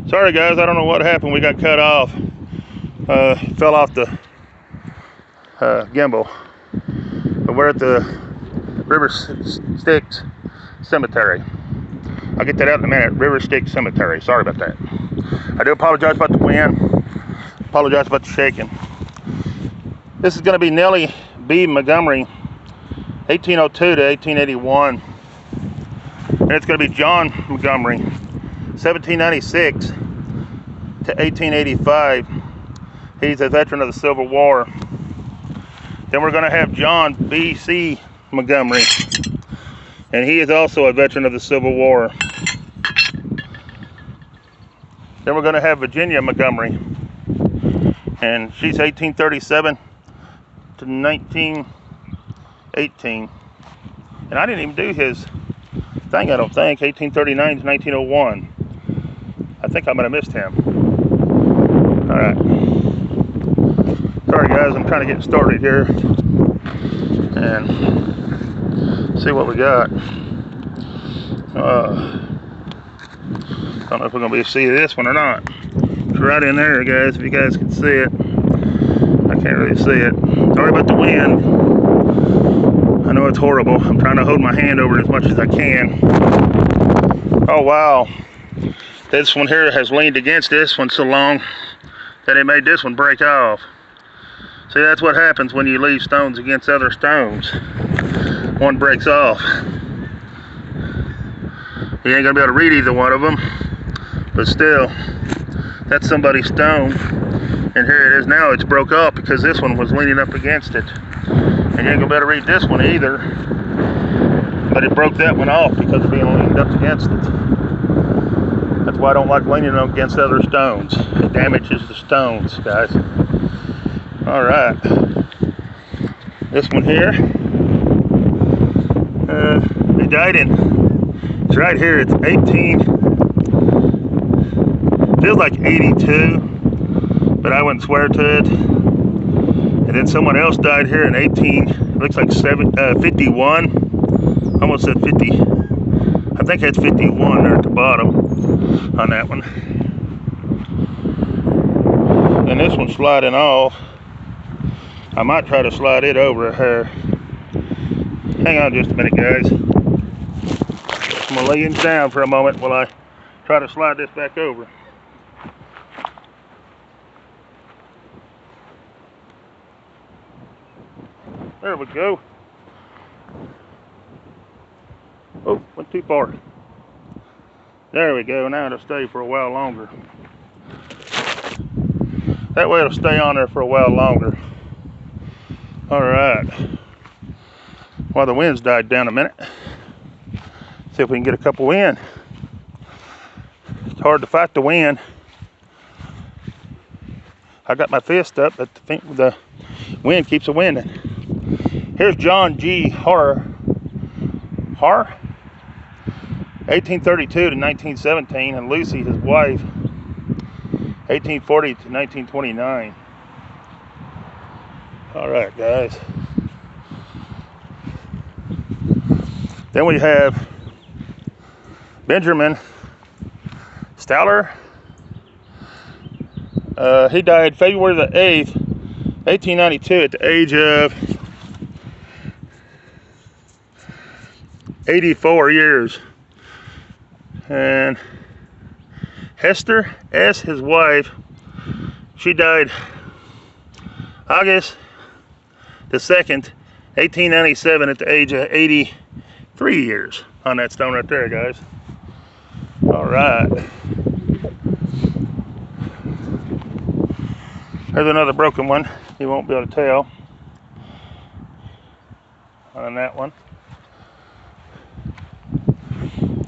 Sorry guys, I don't know what happened. We got cut off. Fell off the gimbal. But we're at the River Styx Cemetery. I'll get that out in a minute. River Styx Cemetery. Sorry about that. I do apologize about the wind. Apologize about the shaking. This is going to be Nellie B. Montgomery, 1802 to 1881. And it's going to be John Montgomery, 1796 to 1885. He's a veteran of the Civil War. Then we're going to have John B.C. Montgomery, and he is also a veteran of the Civil War. Then we're going to have Virginia Montgomery, and she's 1837 to 1918. And I didn't even do his thing, I don't think. 1839 to 1901. I think I might have missed him. All right. Sorry guys, I'm trying to get started here and see what we got. Don't know if we're gonna be able to see this one or not. It's right in there, guys. If you guys can see it, I can't really see it. Sorry about the wind. I know it's horrible. I'm trying to hold my hand over it as much as I can. Oh wow, this one here has leaned against this one so long that it made this one break off. See, that's what happens when you leave stones against other stones. One breaks off. You ain't gonna be able to read either one of them, but still, that's somebody's stone. And here it is now, it's broke off because this one was leaning up against it. And you ain't gonna be able to read this one either, but it broke that one off because of being leaned up against it. That's why I don't like leaning up against other stones. It damages the stones, guys. All right, this one here, he died in, it's right here, it's 18, feels like 82, but I wouldn't swear to it. And then someone else died here in 18, it looks like 51, almost said 50, I think that's 51 there at the bottom on that one. And this one's sliding off. I might try to slide it over her. Hang on just a minute, guys. I'm gonna lay it down for a moment while I try to slide this back over. There we go. Oh, went too far. There we go. Now it'll stay for a while longer. That way it'll stay on there for a while longer. All right. Well, the wind's died down a minute. See if we can get a couple in. It's hard to fight the wind. I got my fist up, but the wind keeps a winding. Here's John G. Har, 1832 to 1917, and Lucy, his wife, 1840 to 1929. All right, guys. Then we have Benjamin Stowler. He died February the 8th, 1892 at the age of 84 years. And Hester S., his wife, she died August the 2nd, 1897 at the age of 83 years on that stone right there, guys. All right. There's another broken one. You won't be able to tell on that one.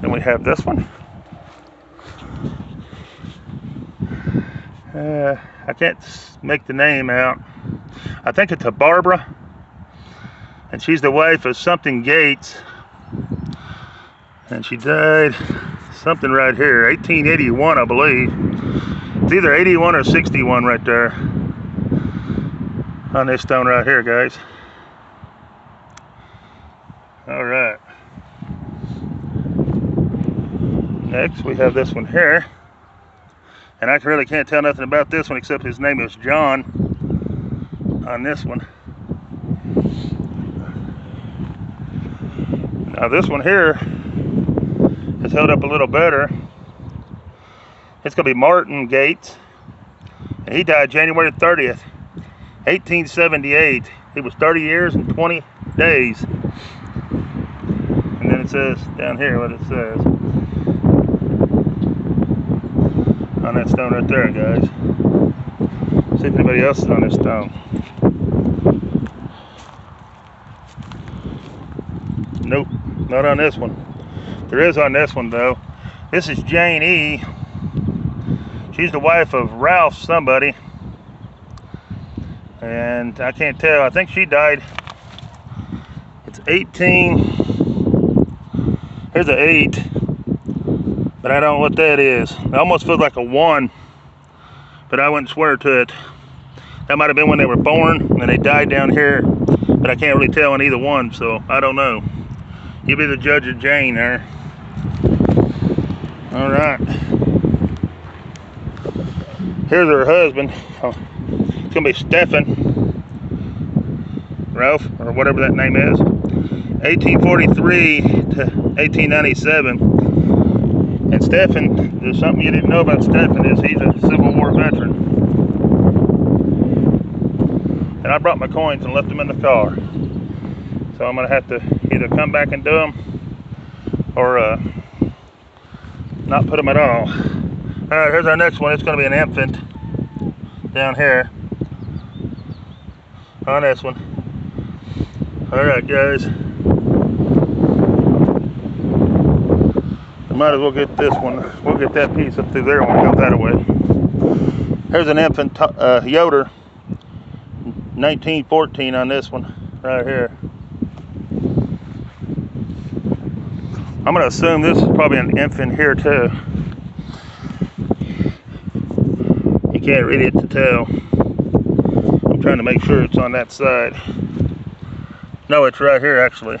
Then we have this one. I can't make the name out. I think it's a Barbara, and she's the wife of something Gates, and she died something right here, 1881, I believe. It's either 81 or 61 right there on this stone right here, guys. All right. Next we have this one here. And I really can't tell nothing about this one except his name is John on this one. Now this one here is held up a little better. It's going to be Martin Gates. And he died January 30th, 1878. He was 30 years and 20 days. And then it says down here what it says on that stone right there, guys. See if anybody else is on this stone. Nope, not on this one. There is on this one though. This is Jane E. She's the wife of Ralph somebody. And I can't tell. I think she died. It's 18. Here's an 8. But I don't know what that is. It almost feels like a 1. But I wouldn't swear to it. That might have been when they were born and they died down here. But I can't really tell on either one, so I don't know. You be the judge of Jane there. Alright. Here's her husband. It's going to be Stephen Ralph, or whatever that name is. 1843 to 1897. And Stephen, there's something you didn't know about Stephen, is he's a Civil War veteran. And I brought my coins and left them in the car. So I'm going to have to either come back and do them or not put them at all. Alright, here's our next one. It's going to be an infant down here on this one. Alright, guys. We might as well get this one. We'll get that piece up through there when we go that way. Here's an infant Yoder, 1914 on this one, right here. I'm going to assume this is probably an infant here too. You can't read it to tell. I'm trying to make sure it's on that side. No, it's right here actually.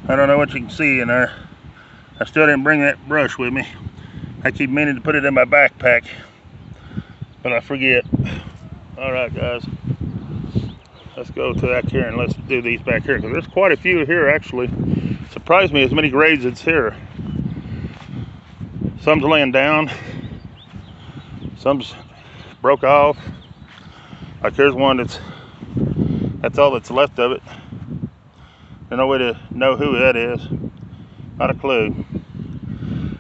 I don't know what you can see in there. I still didn't bring that brush with me. I keep meaning to put it in my backpack, but I forget. Alright guys, let's go to back here and let's do these back here, because there's quite a few here actually. Surprised me as many graves as here. Some's laying down, some's broke off. Like here's one that's all that's left of it. There's no way to know who that is. Not a clue.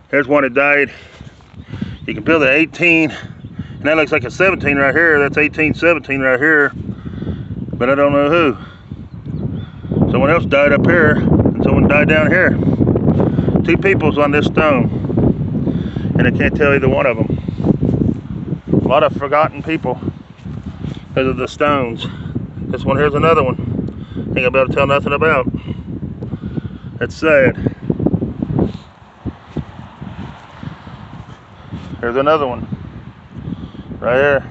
Here's one that died. You can build an 18, and that looks like a 17 right here. That's 1817 right here. But I don't know who. Someone else died up here, and someone died down here. 2 people's on this stone, and I can't tell either one of them. A lot of forgotten people because of the stones. This one here's another one. Ain't gonna be able to tell nothing about. That's sad. Here's another one. Right here.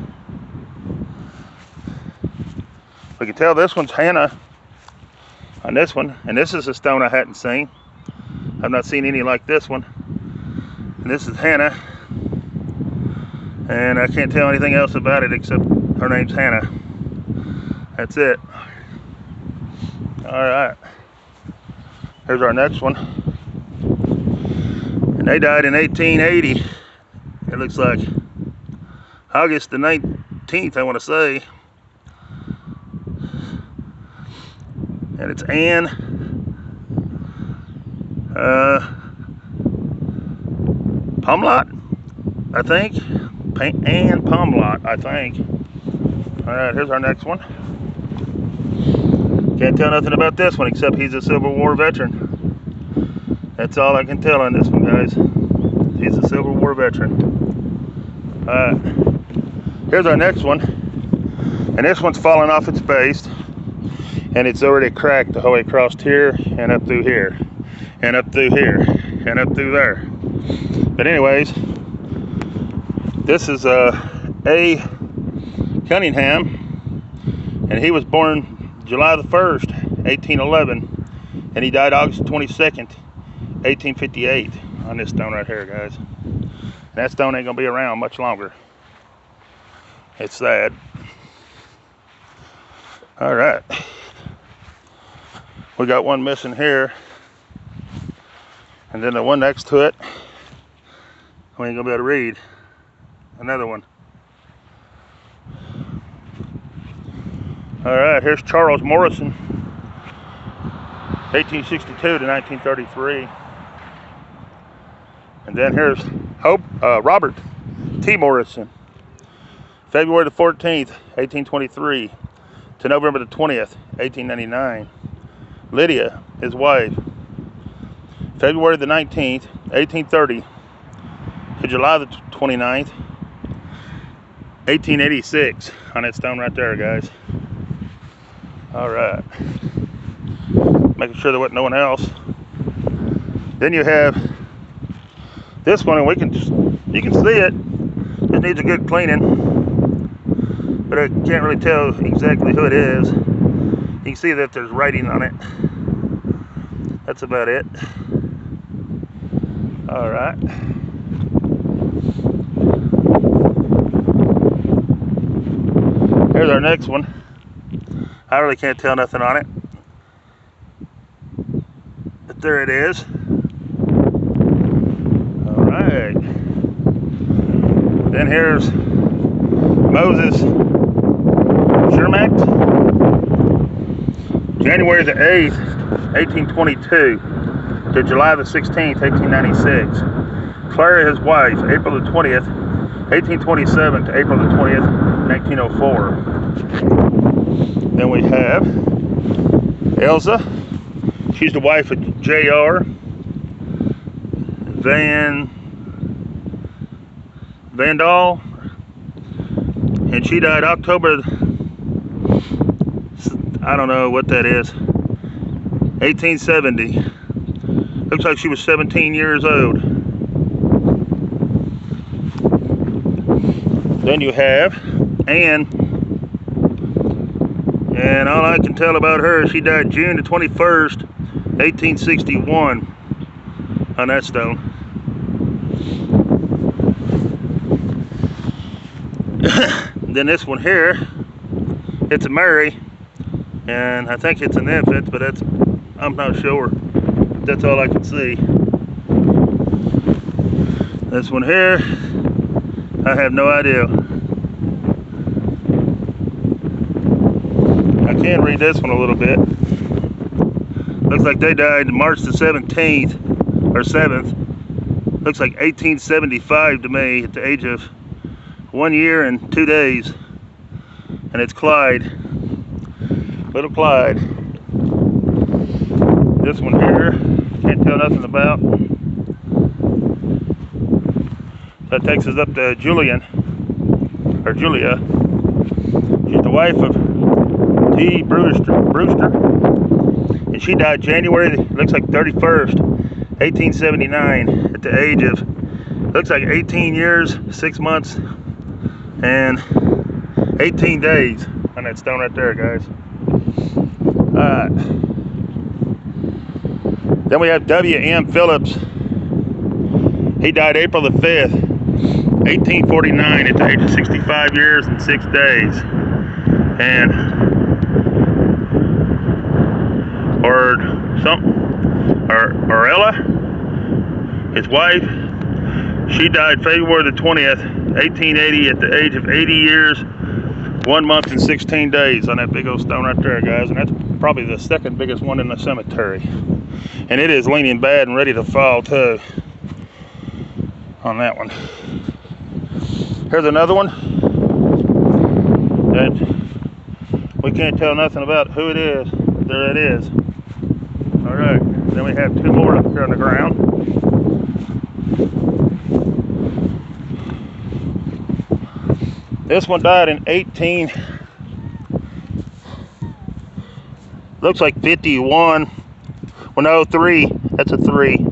We can tell this one's Hannah on this one. And this is a stone I hadn't seen. I've not seen any like this one. And this is Hannah. And I can't tell anything else about it except her name's Hannah. That's it. Alright. Here's our next one. And they died in 1880. It looks like August the 19th, I want to say. And it's Ann Pomlot, I think. Ann Pomlot, I think. Alright, here's our next one. Can't tell nothing about this one except he's a Civil War veteran. That's all I can tell on this one, guys. He's a Civil War veteran. Alright. Here's our next one. And this one's falling off its base. And it's already cracked the whole way across here and up through here. And up through here. And up through there. But anyways, this is A. Cunningham. And he was born July the 1st, 1811. And he died August 22nd, 1858 on this stone right here, guys. That stone ain't gonna be around much longer. It's sad. All right. We got one missing here. And then the one next to it, we ain't gonna be able to read. Another one. All right, here's Charles Morrison, 1862 to 1933. And then here's Robert T. Morrison, February the 14th, 1823 to November the 20th, 1899. Lydia, his wife, February the 19th, 1830 to July the 29th, 1886 on that stone right there, guys. All right, making sure there wasn't no one else. Then you have this one, and you can see it. It needs a good cleaning, but I can't really tell exactly who it is. You can see that there's writing on it. That's about it. All right. Here's our next one. I really can't tell nothing on it, but there it is. All right. Then here's Moses Shermack, January the 8th, 1822 to July the 16th, 1896. Clara, his wife, April the 20th, 1827 to April the 20th, 1904. Then we have Elsa. She's the wife of J.R. Vandal, and she died October, I don't know what that is, 1870. Looks like she was 17 years old. Then you have Anne, and all I can tell about her, she died June the 21st, 1861 on that stone. Then this one here, it's a Mary, and I think it's an infant, but I'm not sure. That's all I can see. This one here, I have no idea. I can read this one a little bit. Looks like they died March the 17th or 7th. Looks like 1875 to me, at the age of 1 year and 2 days. And it's Clyde, little Clyde. This one here, can't tell nothing about. That takes us up to Julia. She's the wife of T. Brewster, and she died January, looks like 31st, 1879, at the age of, looks like 18 years, 6 months, and 18 days on that stone right there, guys. Alright. Then we have W.M. Phillips. He died April the 5th, 1849, at the age of 65 years and 6 days. And Orella, his wife, she died February the 20th, 1880, at the age of 80 years, 1 month and 16 days on that big old stone right there, guys. And that's probably the second biggest one in the cemetery. And it is leaning bad and ready to fall too on that one. Here's another one that we can't tell nothing about who it is. There it is. All right, then we have 2 more up here on the ground. This one died in looks like 51. Well, no, 3. That's a 3.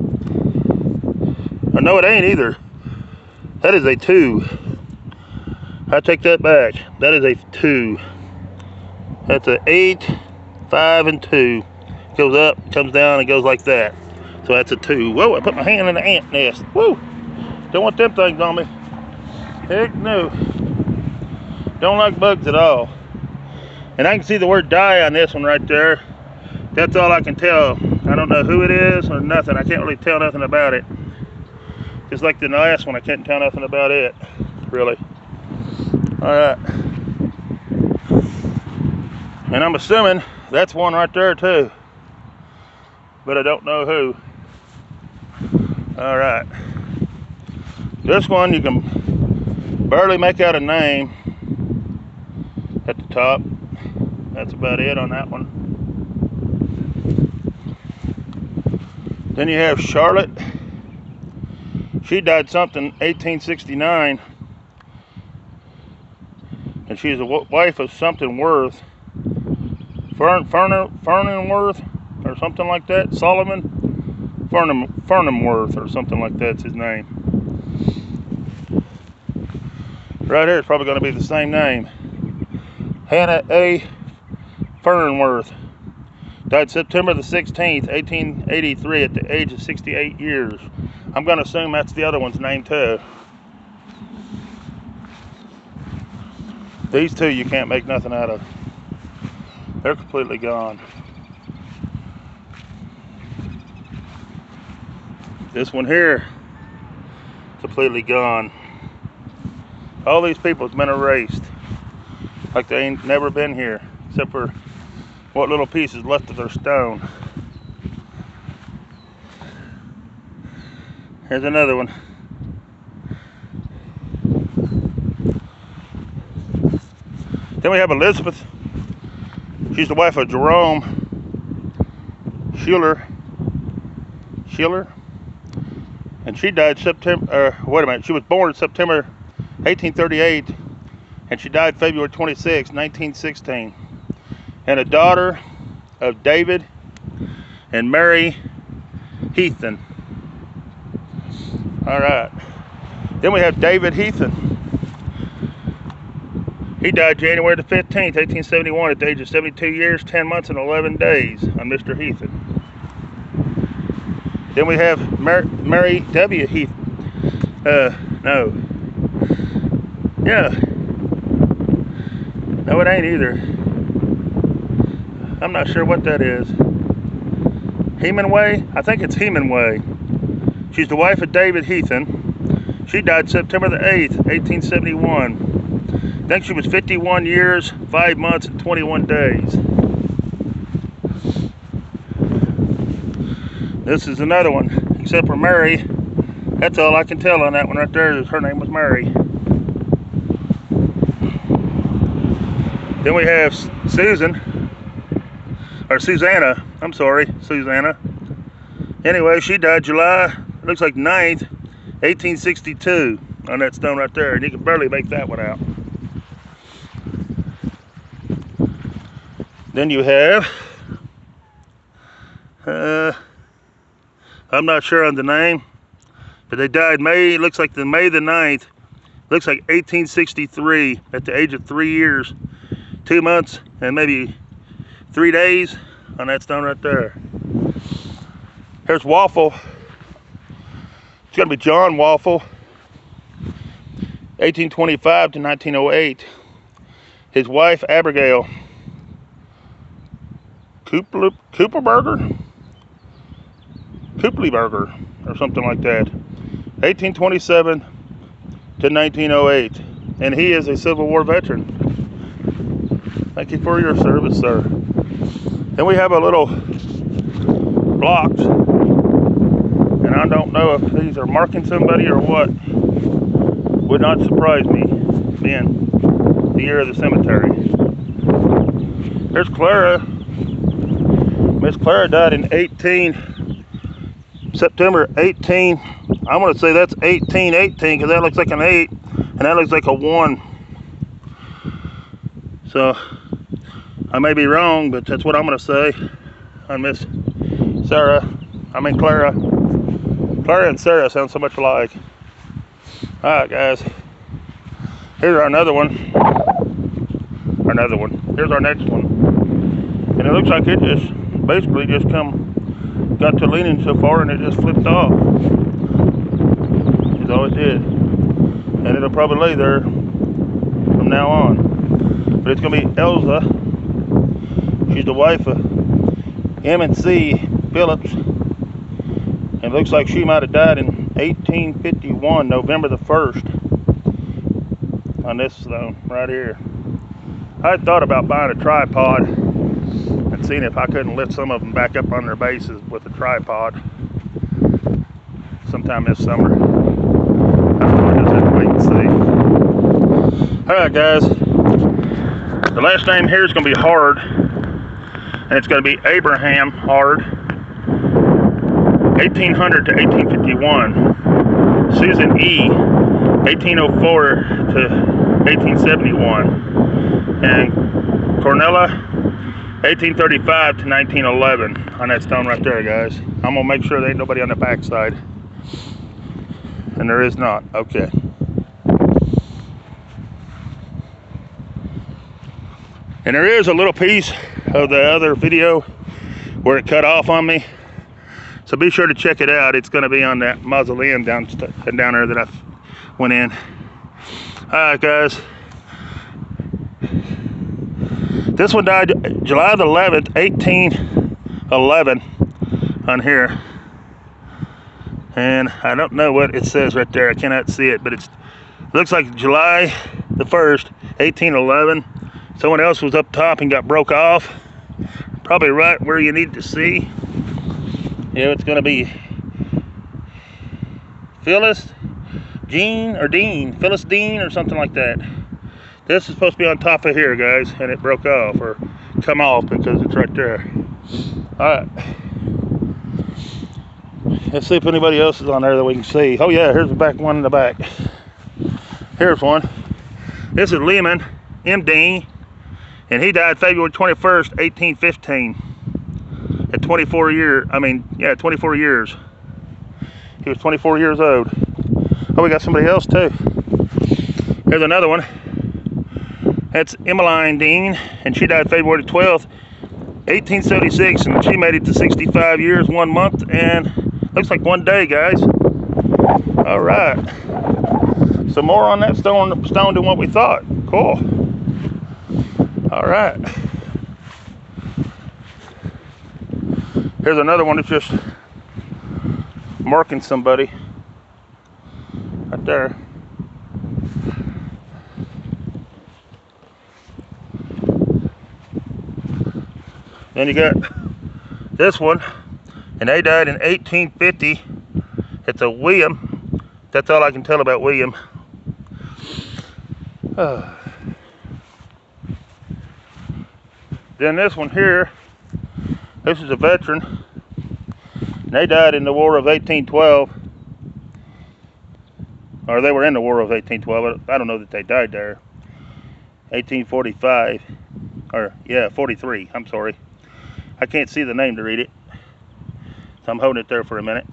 Oh, no, it ain't either. That is a 2. I take that back. That is a 2. That's a 8, 5, and 2. Goes up, comes down, and goes like that. So that's a 2. Whoa, I put my hand in the ant nest. Woo! Don't want them things on me. Heck no. Don't like bugs at all. And I can see the word die on this one right there. That's all I can tell. I don't know who it is or nothing. I can't really tell nothing about it. Just like the last one, I can't tell nothing about it, really. Alright. And I'm assuming that's one right there too. But I don't know who. Alright. This one you can barely make out a name at the top. That's about it on that one. Then you have Charlotte. She died something 1869. And she's the wife of something Worth. Fernenworth or something like that. Solomon Fernenworth or something like that's his name. Right here it's probably going to be the same name. Hannah A. Fernenworth. Died September the 16th, 1883 at the age of 68 years. I'm going to assume that's the other one's name too. These two you can't make nothing out of. They're completely gone. This one here, completely gone. All these people have been erased. Like they ain't never been here, except for what little pieces left of their stone. Here's another one. Then we have Elizabeth. She's the wife of Jerome Schiller. And she died September, she was born in September 1838, and she died February 26, 1916. And a daughter of David and Mary Heathen. All right. Then we have David Heathen. He died January the 15th, 1871 at the age of 72 years, 10 months, and 11 days on Mr. Heathen. Then we have Mary W. Heathen. No. Yeah. No, it ain't either. I'm not sure what that is. Hemenway? I think it's Hemenway. She's the wife of David Heathen. She died September the 8th, 1871. I think she was 51 years, 5 months, and 21 days. This is another one, except for Mary. That's all I can tell on that one right there. Her name was Mary. Then we have Susanna. I'm sorry, Susanna. Anyway, she died July, it looks like 9th, 1862 on that stone right there. And you can barely make that one out. Then you have, I'm not sure on the name, but they died May, looks like May the 9th, looks like 1863 at the age of 3 years, 2 months, and maybe 3 days on that stone right there. Here's Waffle. It's gonna be John Waffle, 1825 to 1908. His wife, Abigail Kupleberger or something like that, 1827 to 1908, and he is a Civil War veteran. Thank you for your service, sir. Then we have a little blocks, and I don't know if these are marking somebody or what. Would not surprise me, being the year of the cemetery. There's Clara. Miss Clara died in September 18. I'm going to say that's 1818 because that looks like an 8 and that looks like a 1. So I may be wrong, but that's what I'm going to say on Miss Clara and Sarah sound so much alike. Alright guys, here's another one. Here's our next one. And it looks like it just basically just got to leaning so far and it just flipped off. That's all it did. And it'll probably lay there from now on. But it's going to be Elsa. She's the wife of M&C Phillips. And it looks like she might have died in 1851, November the 1st. On this stone right here. I had thought about buying a tripod and seeing if I couldn't lift some of them back up on their bases with a tripod sometime this summer. I just have to wait and see. Alright guys, the last name here is going to be Hard, and it's going to be Abraham Hard, 1800 to 1851. Susan E, 1804 to 1871. And Cornella, 1835 to 1911 on that stone right there, guys. I'm gonna make sure there ain't nobody on the back side. And there is not. Okay. And there is a little piece of the other video where it cut off on me. So be sure to check it out. It's gonna be on that mausoleum down there that I went in. Alright guys. This one died July the 11th, 1811 on here. And I don't know what it says right there. I cannot see it, but it looks like July the 1st, 1811. Someone else was up top and got broke off. Probably right where you need to see. Yeah, it's gonna be Phyllis Dean or something like that. This is supposed to be on top of here, guys, and it broke off or come off because it's right there. Alright. Let's see if anybody else is on there that we can see. Oh yeah, here's the back one in the back. Here's one. This is Lehman M.D. and he died February 21st, 1815. At 24 years. He was 24 years old. Oh, we got somebody else too. Here's another one. That's Emmeline Dean, and she died February 12th, 1876, and she made it to 65 years, 1 month, and looks like 1 day, guys. All right. Some more on that stone than what we thought. Cool. All right. Here's another one that's just marking somebody right there. Then you got this one, and they died in 1850. It's a William. That's all I can tell about William. Then this one here, this is a veteran. They died in the War of 1812. Or they were in the War of 1812. I don't know that they died there. 1845. Or, yeah, 43. I'm sorry. I can't see the name to read it. So I'm holding it there for a minute.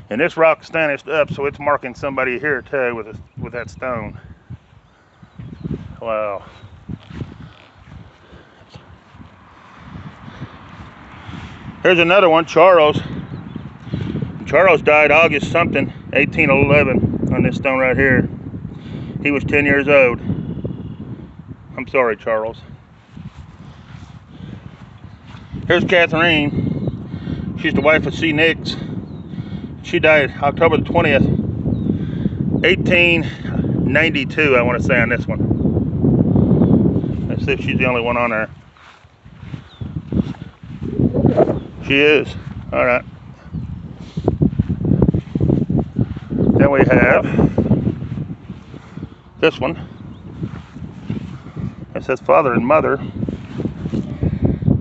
And this rock stands up, so it's marking somebody here too with that stone. Wow. Here's another one, Charles. Charles died August something, 1811 on this stone right here. He was 10 years old. I'm sorry, Charles. Here's Catherine. She's the wife of C. Nix. She died October the 20th, 1892, I want to say on this one. Let's see if she's the only one on there. She is. All right. Then we have this one. It says father and mother.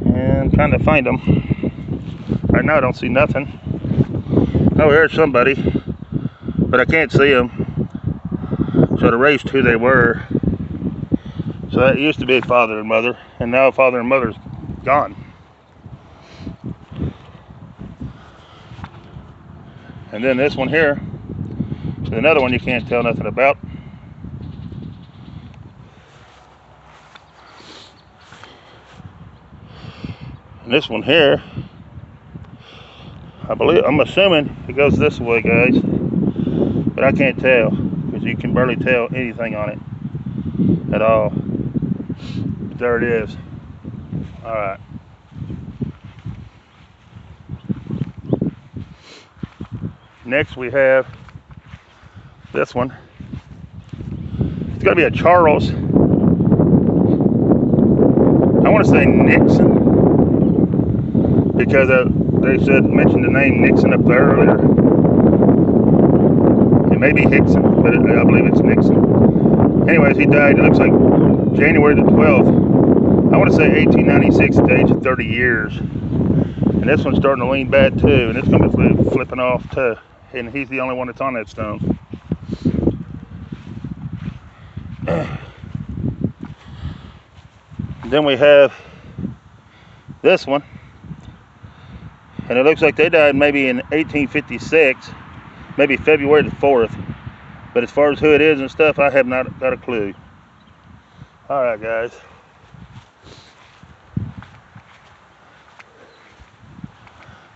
And trying to find them. Right now I don't see nothing. Oh, here's somebody. But I can't see them. So it erased who they were. So that used to be father and mother. And now father and mother's gone. And then this one here is another one you can't tell nothing about. And this one here, I'm assuming it goes this way, guys. but I can't tell because you can barely tell anything on it at all. But there it is. All right. Next we have this one. It's gonna be a Charles. I want to say Nixon because they mentioned the name Nixon up there earlier. It may be Hickson, but I believe it's Nixon. Anyways, he died, it looks like January the 12th. I want to say 1896 at the age of 30 years. And this one's starting to lean bad too, and it's going to be flipping off too. And he's the only one that's on that stone. Then we have this one, and it looks like they died maybe in 1856, maybe February the 4th. But as far as who it is and stuff, I have not got a clue. All right, guys.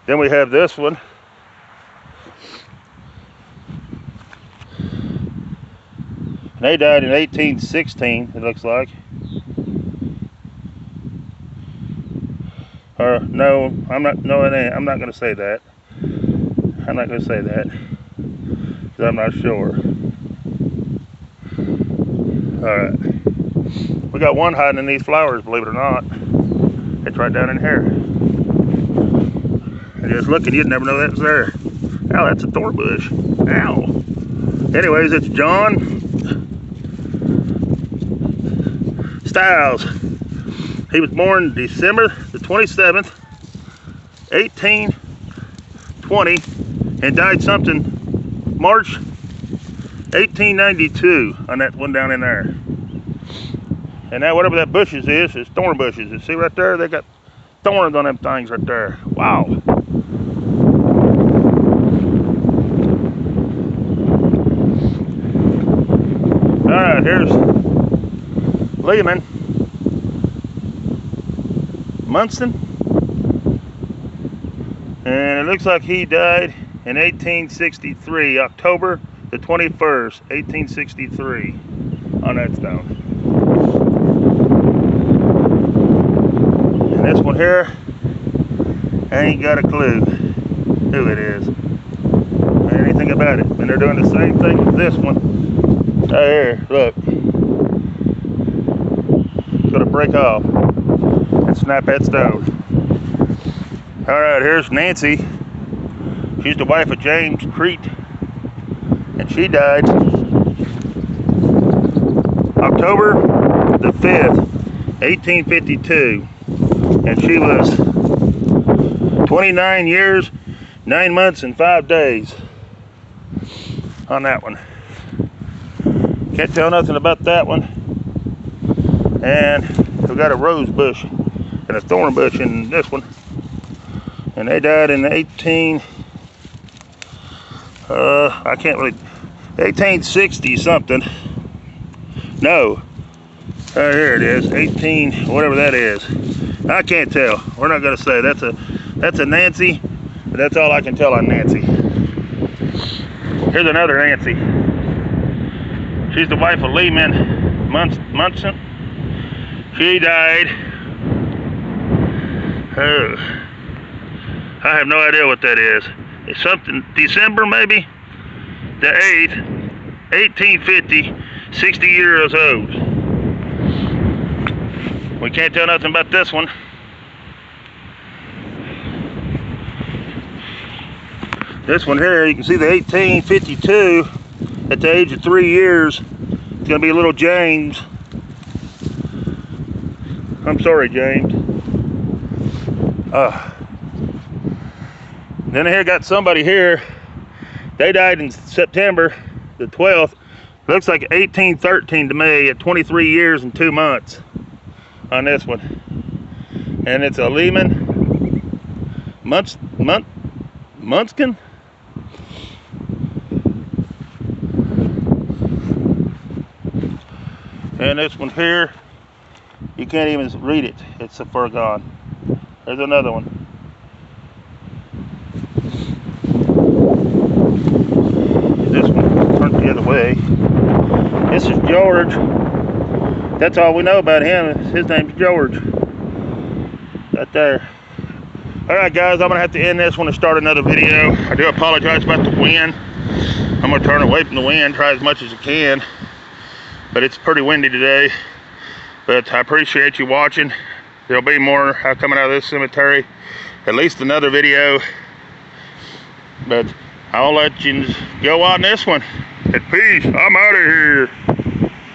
Then we have this one. And they died in 1816, it looks like. Or no, I'm not going to say that. I'm not going to say that because I'm not sure. All right, we got one hiding in these flowers, believe it or not. It's right down in here. And just looking, you'd never know that was there. Ow, that's a thorn bush. Ow. Anyways, it's John Styles. He was born December the 27th, 1820, and died something March 1892 on that one down in there. And now whatever that bushes is thorn bushes. You see right there, they got thorns on them things right there. Wow. All right, here's Lehman Munson, and it looks like he died in 1863, October the 21st, 1863, on that stone. And this one here, I ain't got a clue who it is, or anything about it. And they're doing the same thing with this one. Right here, look. It's gonna break off and snap that stone. All right, here's Nancy. She's the wife of James Crete, and she died October the 5th, 1852, and she was 29 years, 9 months, and 5 days on that one. Can't tell nothing about that one. And we got a rose bush and a thorn bush in this one. And they died in 1860 something. No. Here it is, 18, whatever that is. I can't tell. We're not gonna say. That's a Nancy, but that's all I can tell on Nancy. Here's another Nancy. She's the wife of Lehman Munson. She died. Oh, I have no idea what that is. It's something, December maybe? The 8th, 1850, 60 years old. We can't tell nothing about this one. This one here, you can see the 1852 at the age of 3 years. It's gonna be a little James. I'm sorry, James. Then here got somebody here. They died in September the 12th. Looks like 1813 to me at 23 years and 2 months on this one. And it's a Lehman Munson. And this one here, you can't even read it. It's so far gone. There's another one. This one. This is George. That's all we know about him. His name's George. Right there. Alright guys, I'm going to have to end this one and start another video. I do apologize about the wind. I'm going to turn away from the wind, try as much as I can. But it's pretty windy today. But I appreciate you watching. There'll be more coming out of this cemetery. At least another video. But I'll let you go on this one. And peace. I'm out of here.